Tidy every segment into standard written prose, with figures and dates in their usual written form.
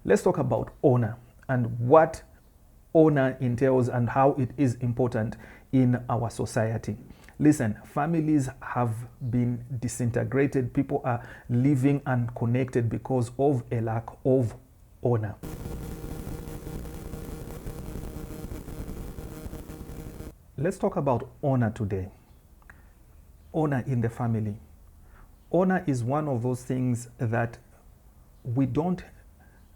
Let's talk about honor and what honor entails and how it is important in our society. Listen, families have been disintegrated. People are living unconnected because of a lack of honor. Let's talk about honor today. Honor in the family. Honor is one of those things that we don't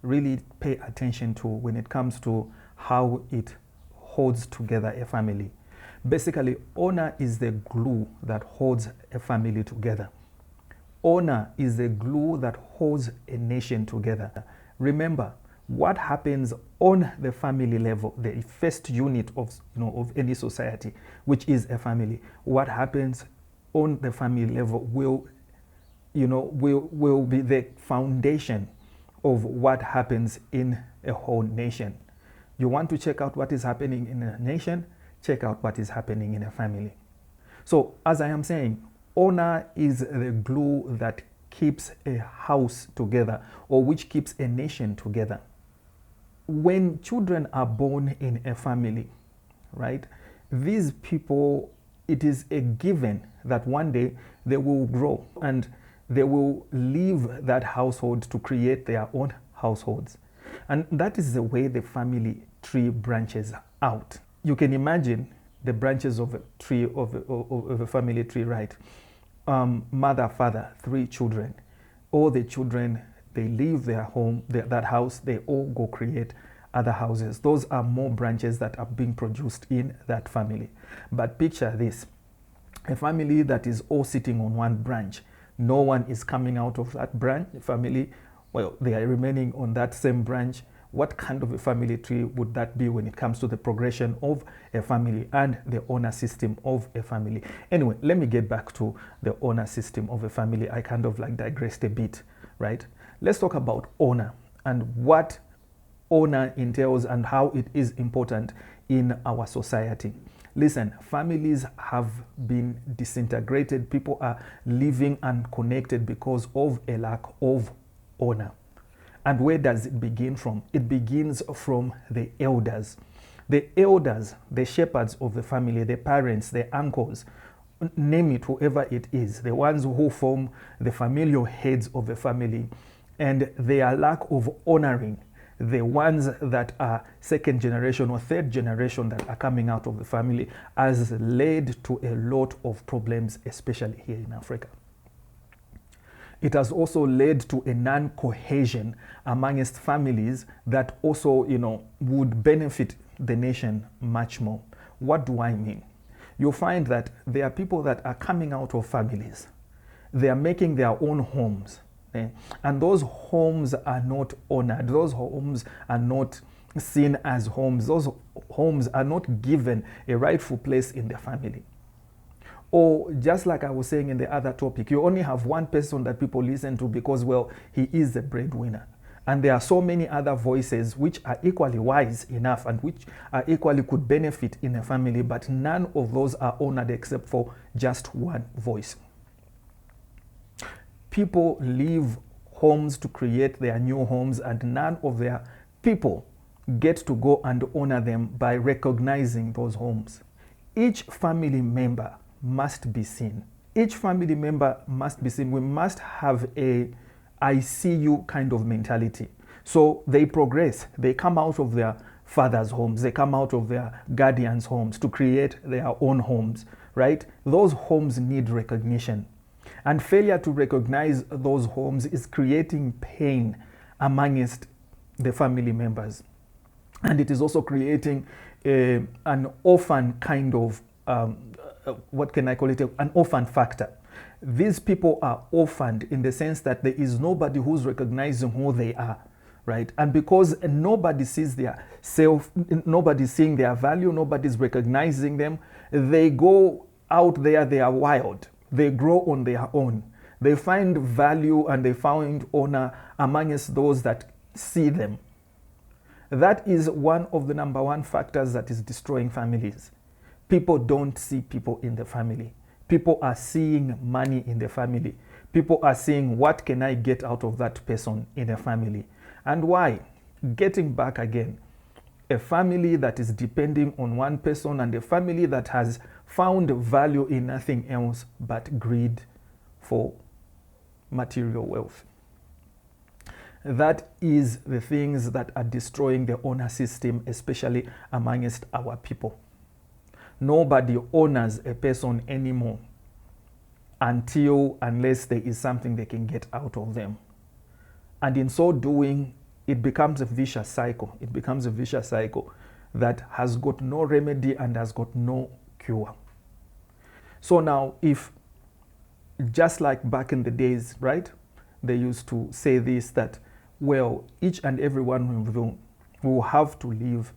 really pay attention to when it comes to how it holds together a family. Basically, honor is the glue that holds a family together. Honor is the glue that holds a nation together. Remember, what happens on the family level, the first unit of any society, which is a family, what happens on the family level will be the foundation of what happens in a whole nation. You want to check out what is happening in a nation, check out what is happening in a family. So, as I am saying, honor is the glue that keeps a house together, or which keeps a nation together. When children are born in a family, right, these people, it is a given that one day they will grow and they will leave that household to create their own households. And that is the way the family tree branches out. You can imagine the branches of a tree, of a family tree, right? Mother, father, 3 children. All the children, they leave their home, that house, they all go create other houses. Those are more branches that are being produced in that family. But picture this, a family that is all sitting on one branch. No one is coming out of that branch. Family, well, they are remaining on that same branch. What kind of a family tree would that be when it comes to the progression of a family and the honor system of a family? Anyway, let me get back to the honor system of a family. I kind of digressed a bit, right? Let's talk about honor and what honor entails and how it is important in our society. Listen, families have been disintegrated. People are living unconnected because of a lack of honor. And where does it begin from? It begins from the elders. The elders, the shepherds of the family, the parents, the uncles, name it, whoever it is, the ones who form the familial heads of the family, and their lack of honoring the ones that are second generation or third generation that are coming out of the family has led to a lot of problems, especially here in Africa. It has also led to a non-cohesion amongst families that also, would benefit the nation much more. What do I mean? You'll find that there are people that are coming out of families. They are making their own homes. And those homes are not honored. Those homes are not seen as homes. Those homes are not given a rightful place in the family. Or just like I was saying in the other topic, you only have one person that people listen to because, well, he is the breadwinner. And there are so many other voices which are equally wise enough and which are equally could benefit in a family, but none of those are honored except for just one voice. People leave homes to create their new homes, and none of their people get to go and honor them by recognizing those homes. Each family member must be seen. Each family member must be seen. We must have a I see you kind of mentality. So they progress. They come out of their father's homes. They come out of their guardians' homes to create their own homes, right? Those homes need recognition. And failure to recognize those homes is creating pain amongst the family members. And it is also creating an orphan kind of, what can I call it, an orphan factor. These people are orphaned in the sense that there is nobody who's recognizing who they are, right? And because nobody sees their self, nobody's seeing their value, nobody's recognizing them, they go out there, they are wild. They grow on their own. They find value and they find honor amongst those that see them. That is one of the number one factors that is destroying families. People don't see people in the family. People are seeing money in the family. People are seeing what can I get out of that person in a family. And why? getting back again. A family that is depending on one person, and a family that has found value in nothing else but greed for material wealth. That is the things that are destroying the honor system, especially amongst our people. Nobody honors a person anymore unless there is something they can get out of them. And in so doing, it becomes a vicious cycle. It becomes a vicious cycle that has got no remedy and has got no cure. So now, if just like back in the days, right, they used to say this, that, well, each and every one of you will have to live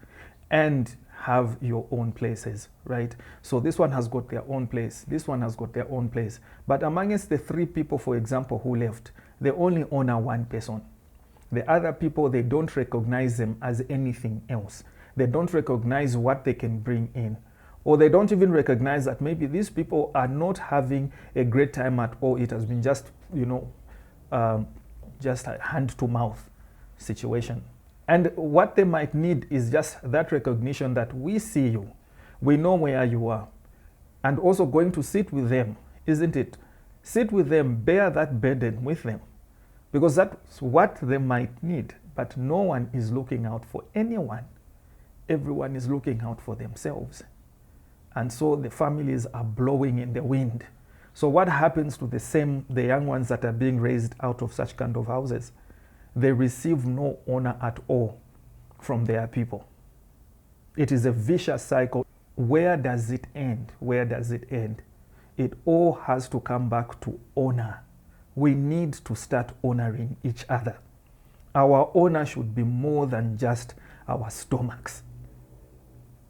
and have your own places, right? So this one has got their own place, this one has got their own place. But amongst the three people, for example, who left, they only honor one person. The other people, they don't recognize them as anything else. They don't recognize what they can bring in. Or they don't even recognize that maybe these people are not having a great time at all. It has been just, just a hand-to-mouth situation. And what they might need is just that recognition that we see you, we know where you are, and also going to sit with them, isn't it? Sit with them, bear that burden with them, because that's what they might need. But no one is looking out for anyone. Everyone is looking out for themselves. And so the families are blowing in the wind. So what happens to the young ones that are being raised out of such kind of houses? They receive no honor at all from their people. It is a vicious cycle. Where does it end? Where does it end? It all has to come back to honor. We need to start honoring each other. Our honor should be more than just our stomachs.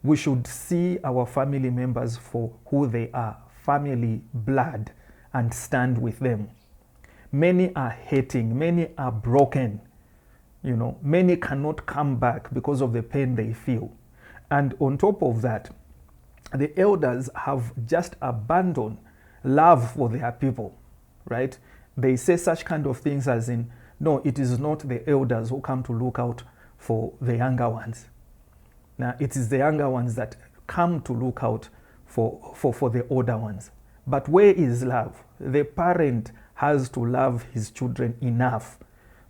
We should see our family members for who they are, family, blood, and stand with them. Many are hating, many are broken. Many cannot come back because of the pain they feel. And on top of that, the elders have just abandoned love for their people, right? They say such kind of things as in, no, it is not the elders who come to look out for the younger ones. Now, it is the younger ones that come to look out for the older ones. But where is love? The parent has to love his children enough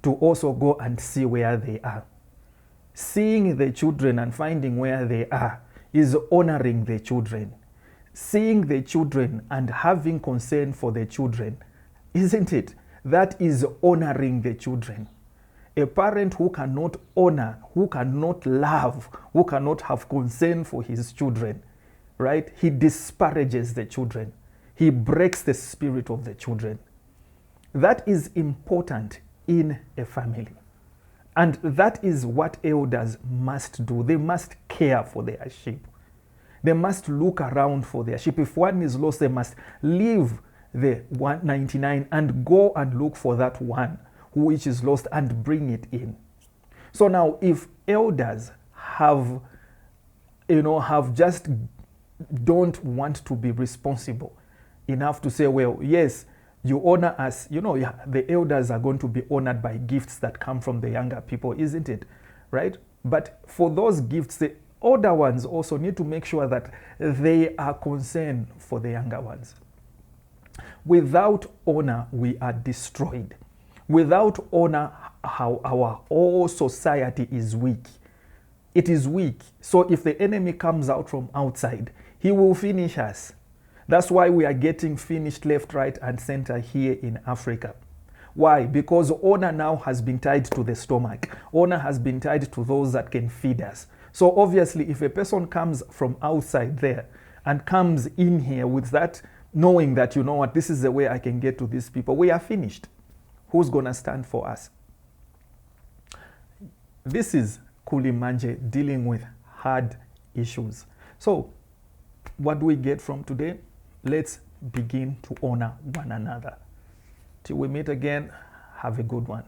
to also go and see where they are. Seeing the children and finding where they are is honoring the children. Seeing the children and having concern for the children, isn't it? That is honoring the children. A parent who cannot honor, who cannot love, who cannot have concern for his children, right? He disparages the children. He breaks the spirit of the children. That is important in a family. And that is what elders must do. They must care for their sheep. They must look around for their sheep. If one is lost, they must leave the 199 and go and look for that one which is lost and bring it in. So now, if elders have just don't want to be responsible enough to say, well, yes, you honor us, the elders are going to be honored by gifts that come from the younger people, isn't it? Right? But for those gifts, the older ones also need to make sure that they are concerned for the younger ones. Without honor, we are destroyed. Without honor, how our whole society is weak. It is weak. So if the enemy comes out from outside, he will finish us. That's why we are getting finished left, right, and center here in Africa. Why? Because honor now has been tied to the stomach. Honor has been tied to those that can feed us. So obviously, if a person comes from outside there and comes in here with that, knowing that, this is the way I can get to these people, we are finished. Who's going to stand for us? This is Kulimanje dealing with hard issues. So, what do we get from today? Let's begin to honor one another. Till we meet again, have a good one.